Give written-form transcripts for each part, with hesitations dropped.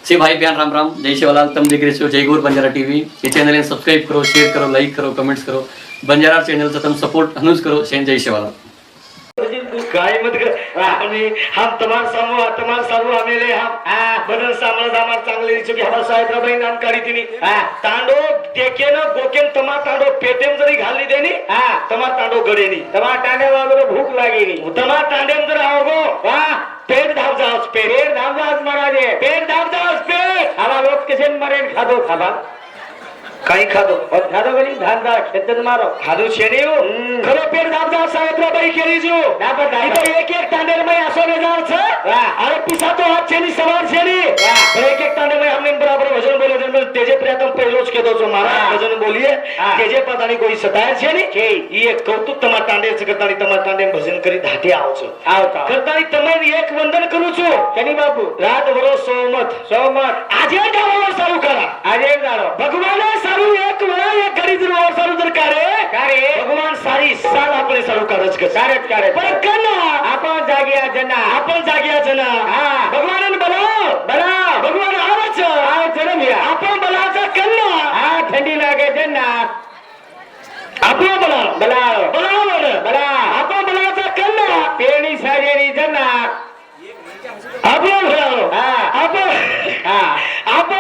से भाई बहन राम राम, जय शिवलाल। तुम देख रहे हो जय गौर बंजारा टीवी। ये चैनल सब्सक्राइब करो, शेयर करो, लाइक करो, कमेंट्स करो। बंजारा चैनल तुम सपोर्ट हनुज करो। जय शिवलाल। काय मत आणि हम तमाम सारू आमेले हम बदल सामळ जामार चांगले दिसो की हमार साहेबराबाई नाम काढी तिनी तांडो देकेन गोकेन तमा तांडो पेटेम जरी घालली देनी तमा तांडो गडेनी तमा तांडे वागरो भूक लागेनी तमा तांडेम जर आवगो पेट धाव जाओस पेट धाव जाओस महाराजे पेट धाव जाओस पेट आवा लोक कसे मरेन खादो खाबा काही खादो और खादो गनी धांदा खेतन मारो खादो छेने हो खरो पेट दाब जा साहेबराबाई केली जो दाबा दाबा एक एक तांडेर में आसो ने जाल छ अरे पिसा तो हाथ छेनी सवार छेनी एक एक तांडे में हमने बराबर भजन बोले जन तेजे प्रथम पहिलोच के दो जो मारा भजन बोलिए तेजे पता नहीं कोई सताय छेनी के ये कौतुक तमा तांडे च करतानी तमा तांडे भजन करी धाटे आवचो आवता करतानी तमन एक वंदन करू छु केनी बाबू रात भरो सोमत आजे गावा सारू करा आजे गालो भगवान एक वेळा एक घरी जर सारू जर कारे भगवान सारी साल आपले सारू कारच के सारेच कारे पण कन्ना आपण जागिया जना भगवानन बला भगवान आवच मिया आपण बलाचा कन्ना थंडी लागे जना आपण बला आपण बलाचा कन्ना पेणी सारेरी जना आपण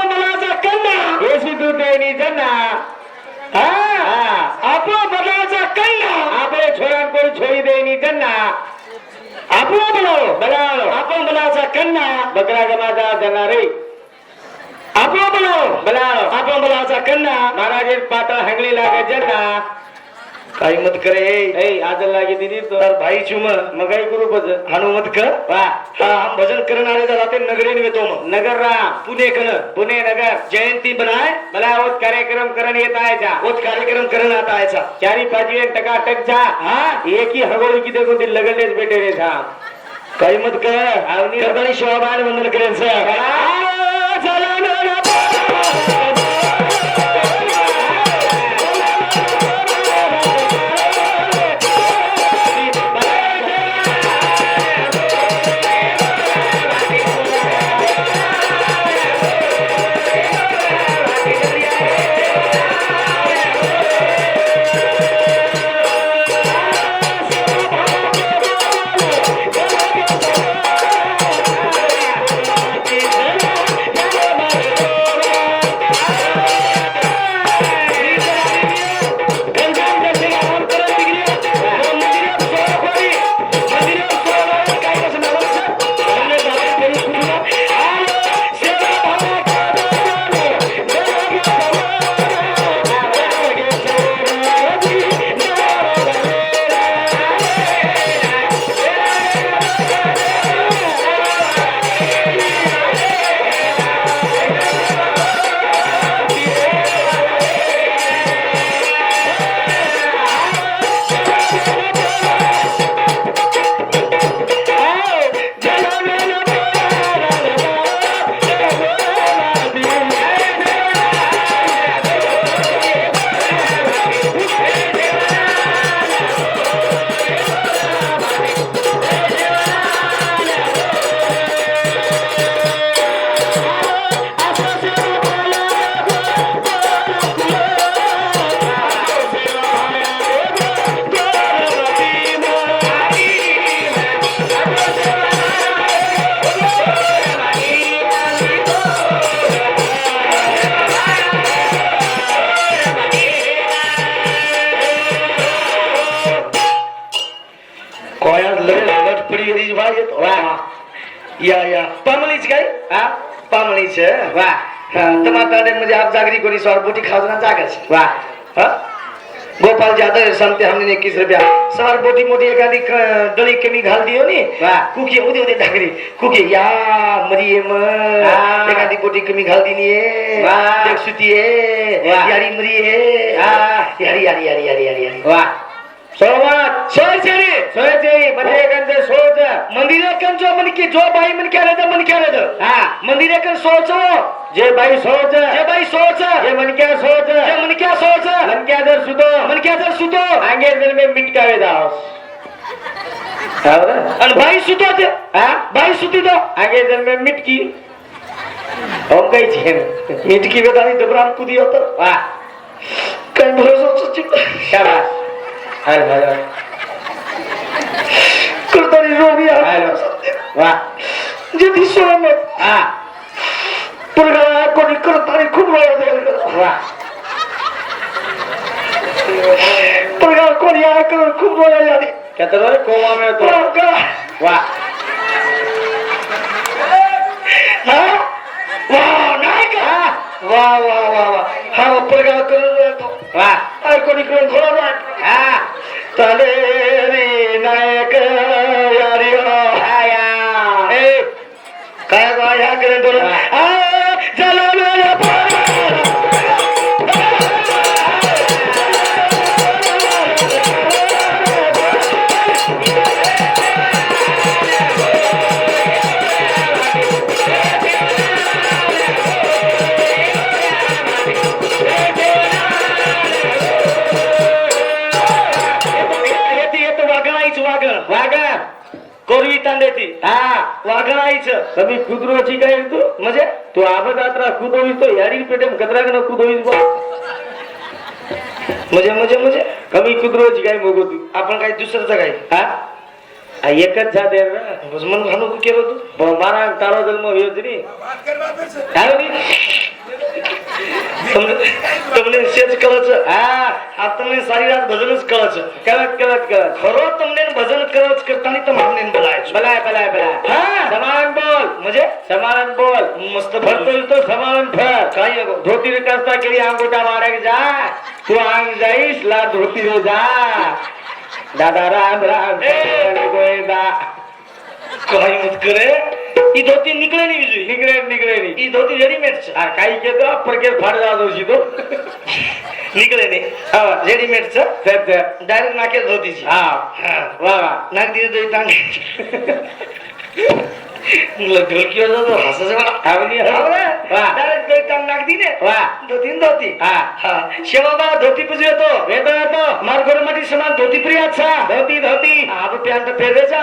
बलाचा कन्ना येसु दुटेनी जना आपण बलाचा कन्ना आपले छोरान कोण छोरी देनी जना आपण बलाचा कन्ना बकरा गमाचा जना रे आपण बलाचा कन्ना महाराजे पाटा हंगली लागे जना काही मत करे ए आज लागे दीदी तो भाई चुम मगाई गुरु भज हानु मत कर हम भजन करणारे जाते नगरे निवेतो नगर रा पुणे नगर जयंती बनाए मला ओत कार्यक्रम करण येत आहे जा ओत कार्यक्रम करण आता आहे चा चारी पाजी टका टक जा एक ही हगोळी की देखो दिल लगलेच बेटे रे था काही मत कर आवनी करतानी शोभान वंदन करेन सर चला या पामळीच काय पामळीच वा टमाटर म्हणजे आप जागरी कोणी सवार बोटी खावजना जागाच वा गोपाल जादव संते हमने 21 रुपया सवार बोटी मोटी एखादी डळी कमी घाल दियो नी कुकी उदे ढाकरी कुकी या मरी म एखादी बोटी कमी घाल दिनी देख सुती यारी मरी यारी वा सोमत सोयचे बदे गंज सोच मंदिरे कन जो मन की जो बाई मन क्या रहता मंदिरे कन सोचो जे बाई सोच जे मन क्या सोच मन क्या दर सुतो आगे दिल में मिटकावे दाओ भाई सुतो भाई सुती दो आगे दिल में मिटकी अहो काही मिटकी वेदानी डबराम कुदी होत वा काय भरोसा करतानी रोगी वा जे दिसतो मग हा पुरगा कोणी करतानी खूप वा पुरगा कोणी खूप वेळा झाली क्या तर कोमा मिळतो वा वा वा वा वा हा पुरगा करून येतो वा कोणी करून घोडा हा चाले रे नायक यारी काय ह्या करून कोरवी तांड्याची हा वाघणाईचं कमी कुदरोची काय तू म्हणजे तू आबदात्रा कुदोवीस तो याडी पेटे कचरा कुदोवीस म्हणजे म्हणजे म्हणजे कमी कुदरोची काय मग तू आपण काय दुसरंच काय हा एकच जाते म्हणून हाणू केलं तू बारा तारा जन्म होती काय તમને સેજ કળો છે હા આ તમને સારી રાત ભજન જ કળો છે કળત ખરો તમને ભજન કરો જ કરતાની તો મામને બલાય હા સમાન બોલ म्हणजे समाधान बोल मस्त भरतो तो समाधान फर काय धोती विकासता केली अंगोटा मारा की जा तू आंग जाईस ला धोती रे जा दादा राम राम गोविंदा काही मत करे ई धोती निकळे नहीं विजू निकळे नहीं ई धोती रेडीमेड છે આ કાઈ કે તો પરકે ફાડ જાતો છે તો निकळे नहीं હા રેડીમેડ છે ડાયરેક્ટ નાખે ધોતી છે હા વાહ વાહ નાખ દીધો તો તાંગ ढोलकीवर जातो हसायचं मला आवली डायरेक्ट टांग नाक दी ने वा धोती हा शेवाबा धोती पुजू येतो मार्गोर मध्ये समान धोती प्रिय अच्छा धोती आपण पॅन्ट फेरेचा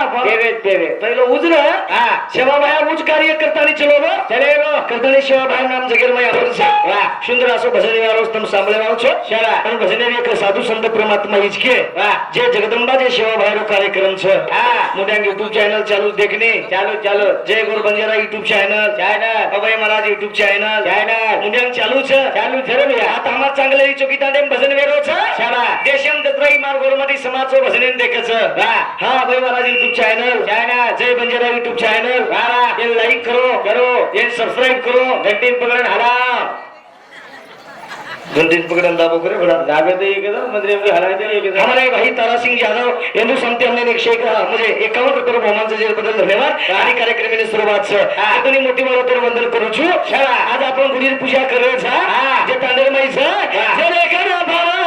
फेरे पहिलं उजर हा शेवाबाया उज कार्य करताना चलो करताना शेवाबाया नाम जगेर मै आपण वा सुंदर असो भजन वारो तुम सांभळे वारो છો શાળા અને ભજન એક સાધુ સંત પરમાત્મા ઈચકે वा જે જગદંબा જે शेवाबाया रो कार्यक्रम છે હા મોટા YouTube ચેનल ચાલુ देखने ચાલુ जय गुरु बंजारा YouTube चॅनल अभय महाराज YouTube चॅनल मुंड्यांग चालू છે रे भैया आता आम्हा चांगले चोकीतांडे भजन वेरो છે शाळा देशम दत्राई मार्गोर मध्ये समाजो भजन देखच हा अभय महाराज YouTube चॅनल जय बंजारा YouTube चॅनल ये लाईक करो ये सब्सक्राइब करो घंटी पकडून हाला घंटी पकडून दाबो करे बड़ा दाबे तो ये कदा मंदिर में हलाते ये कदा हमारे भाई तारा सिंह यादव हिंदू संत हमने 151 म्हणजे 51 रुपये बहुमानचे जे बदल धन्यवाद आणि कार्यक्रमाची सुरुवात છે तुम्ही मोठी मारोतर वंदन करू छु आज आपण गुढीर पूजा करे છે जे तांडर माई છે जे लेखन भावा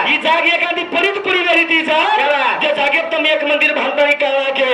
ही जाग एखादी परित पुरी वेळी तिचा त्या जागेत तुम्ही एक मंदिर बांधताना कळला की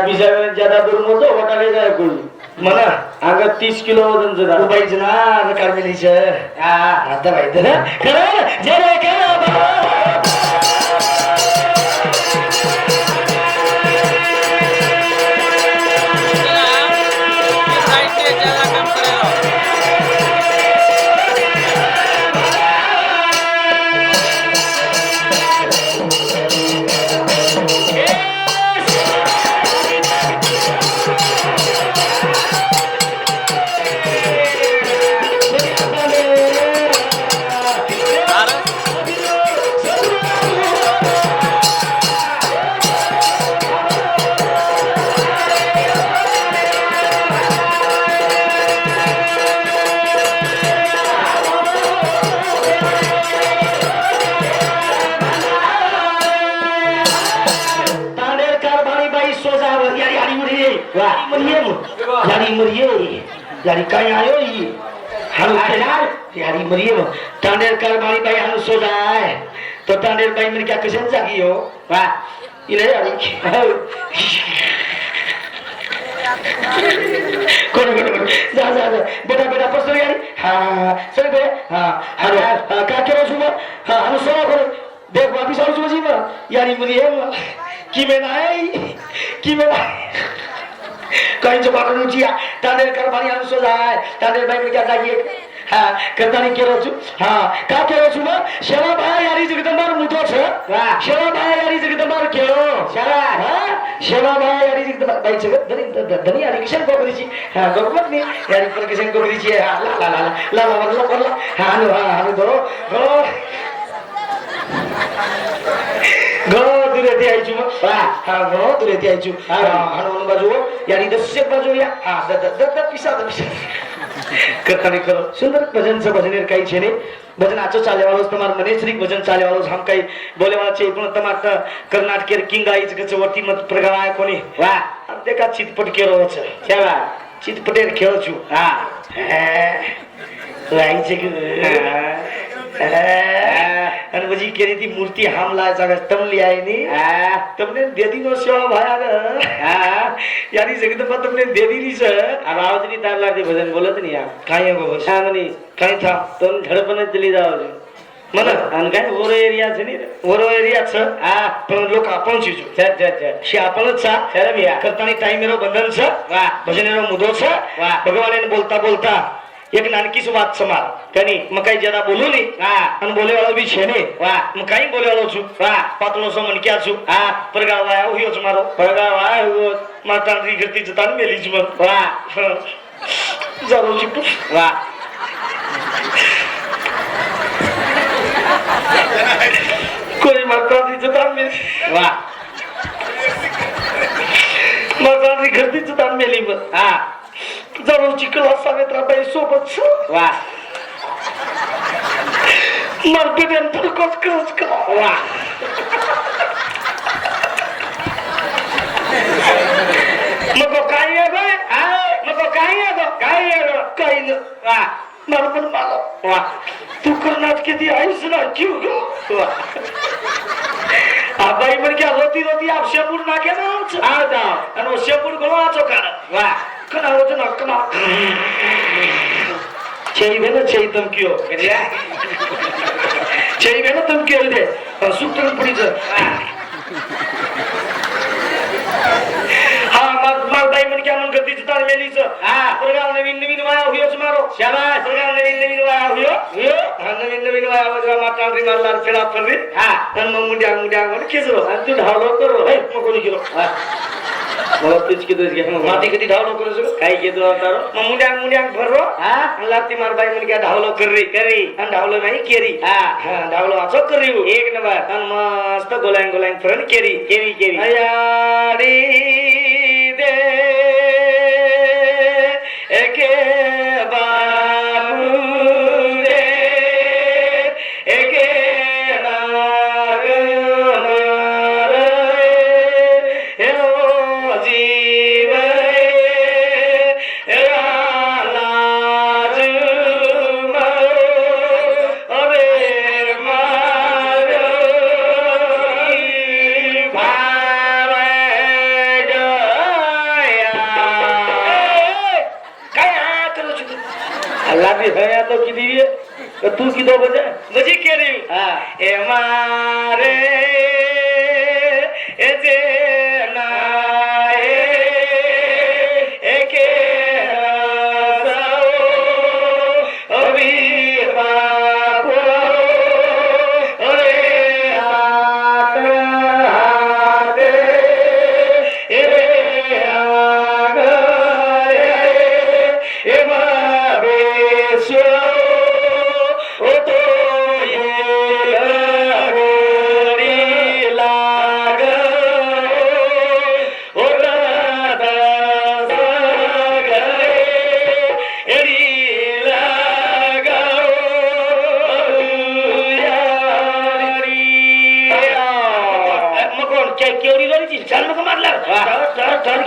पिझ्झा ज्यादा दूर होतो होटाले जाय कोणी म्हणा अगं 30 किलो वजन जरा उभायचं ना कार्मेलीच आता माहिती ना खरं जे रे यारी मरिये यारी काय आयो ही हाणू यारी मरिये तांडेर कारभारी बाई हाणू सोजाय तो तांडेर बाई मेरे क्या कशन जागी हो वा इले यारी कोण जा जा बेटा बेटा पसर यारी हाँ चल बे हाँ हाणू का करो सुबह हाँ हाणू सोना करो देख वापिस आओ सुबह जी में यारी मरिये की में ना कहीं जो बाकर नुचिया तांडेर कारभारी हाणू सोजाय तांडेर बाई मेरे क्या जागी हाँ करता नहीं केरो छु हाँ का केरो छु ना शेवा भाई यारी जगदंबार मुतो छ वाह शेवा भाई यारी जगदंबार केरो शेवा हाँ शेवा भाई यारी जगदंबार भाई जगत धनी यारी किशन को करी छी हाँ गोपत ने यारी पर किशन को करी छी हाँ ला हाँ दो गो दूरे थे आई छु वाह हाँ गो दूरे थे आई छु हाँ हाँ बाजू यारी 10 बाजू या हाँ द पिसा करता नहीं करो सुंदर भजन से भजन काही छे ने भजन आचो चाले वालो तमार मने श्री भजन चाले वालो हम काही बोले वाला छे पण तमार कर्नाटकेर किंग आईच गच वरती मत प्रगावाय कोणी वाह अब देखा चितपट केरो छ छेवा चितपटेर खेळ छु हां राई छे की અને પછી કેરી થી મૂર્તિ હામ લાય જાગે તમ લી આય ની તમને દેદી નો સેવા ભાયા યારી જગદંબા તમને દેદી ની છે આ રાવજી તારલા થી ભજન બોલત ની આ કાઈ ગો શામની કાઈ था તમ ધડપને ચલી જાવ છે મને અન કાઈ ઓરો એરિયા છે ની ઓરો એરિયા છે આ પણ લોક આપણ છું છે શી આપણ જ છે ત્યારે મિયા કરતાની ટાઈમ એરો બંધન છે વાહ ભજન એરો મુદો છે વાહ ભગવાન એને બોલતા બોલતા एक नानकी सी बात समार कनी मकाई ज्यादा बोलू नहीं हां अन बोले वाला भी छे ने वाह मकाई बोले वालो छु वाह पातलो सो मन क्या छु हां परगाव आया हुयो छ मारो परगाव आया हुयो माता री गति जतान मेली छु वाह जरो छु वाह कोई माता री जतान मेली वाह माता री गति जतान मेली हां जरूर चिकला सावित्रा बाई सोबत वाह मरते दिन तर कस करा वाह मको काय आहे बे मको काय आहे काय न वाह मरपण मालो वाह तू कर्नाटक किती आहेस ना क्यों गो वाह बाई मन क्या रोती रोती आप शेपूर ना के ना आ जाओ आणि शेपूर गलो आचो काढ वाह कना होतो ना कना चेई बेना चेई तुम क्यों करिया चेई बेना तुम क्यों दे सुत्र पुरी ज हां मार बाई मन क्या मन गती तार मेली च हां परगाव नवीन वाया हुयो छ मारो शाबाश परगाव नवीन वाया हुयो हां नवीन वाया वजरा मातांद्री मारला फेरा फरली हां तन मुंड्या मन केजो आणि तू ढावलो करो हे मको नि केलो हां मला तुझ की तुझ घे माती कधी ढावलो करू सगळं काय घेतो तारो मग मुंड्या भररो हां लाती मार बाई मन क्या ढावलो करी आणि ढावलो नाही केरी हां ढावलो असो करी एक नंबर आणि मस्त गोलांग फरन केरी अयाडी दे एके बाबू रे एके नाग तो किती तू किती बजे मजी केली हां ए मारे ए जे ना एके अभी बापू अरे आते ए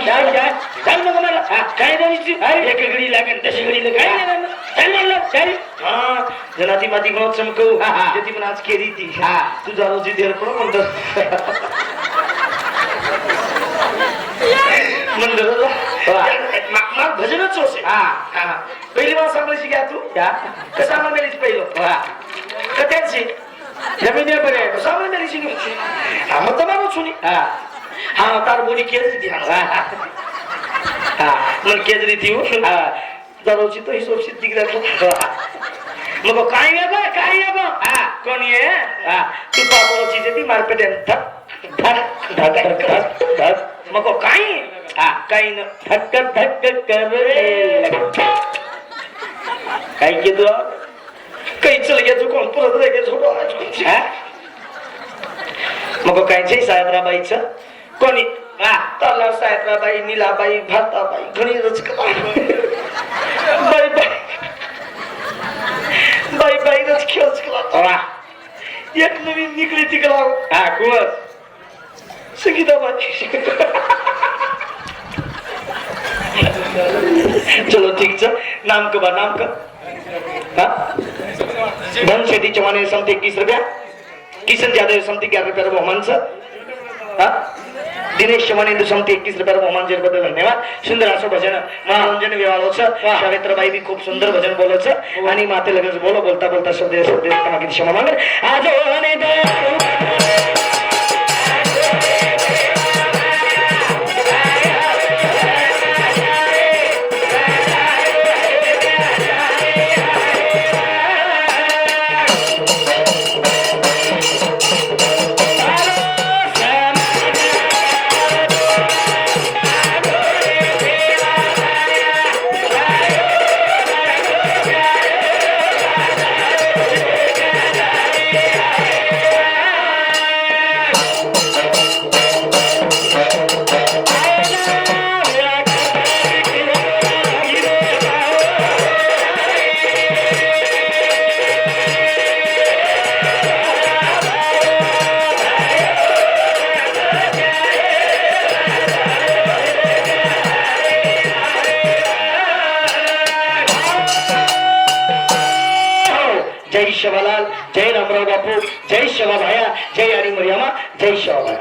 चाल नको मला काय जायची एक घडी लागेल तशी घडी लागेल चाल म्हणलं काय हा जनाती माती म्हणून चमकवू ती पण आज केली ती तुझा रोजी देर करू म्हणतो म्हणलं भजनच होते पहिली बार सांगायची घ्या तू कसा मेलीची पहिलं कथ्याची जमीन बरे सांगा मेलीची मग तर मारू सुनी हा तार बोली केस ती मग केजरी ती दररोजची तो हिशोब सिद्धी मग काय कोण ये तू पापोची ती मार्केट मग काय काही न धक्क काय केलं काही चल घ्यायचो कोण परत घ्यायचो मग काय साहेबराबाईचं कोणी तला साहेबराबाई नीलाबाई भारताबाई घणी बाई बाई बाई बाईच खेळच केला एक नवीन निकली तिकला कुळस संगीताबाई चलो ठीक नाम का नाम का धन शेती चवाने समते 21 रुपया किशन जाधव समते 11 रुपया बहुमान दिनेश चव्हाण समते 21 रुपया बहुमान बद्दल धन्यवाद सुंदर असं भजन मनोरंजन विवाहाचं सावित्रबाई बी खूप सुंदर भजन बोलायचं आणि माते लगेच बोलता बोलता शब्द क्षमा मागेल आज जय शिवलाल जय रामराव बापू जय शिवा भाया जय आणि मरियामा जय शिवा भाया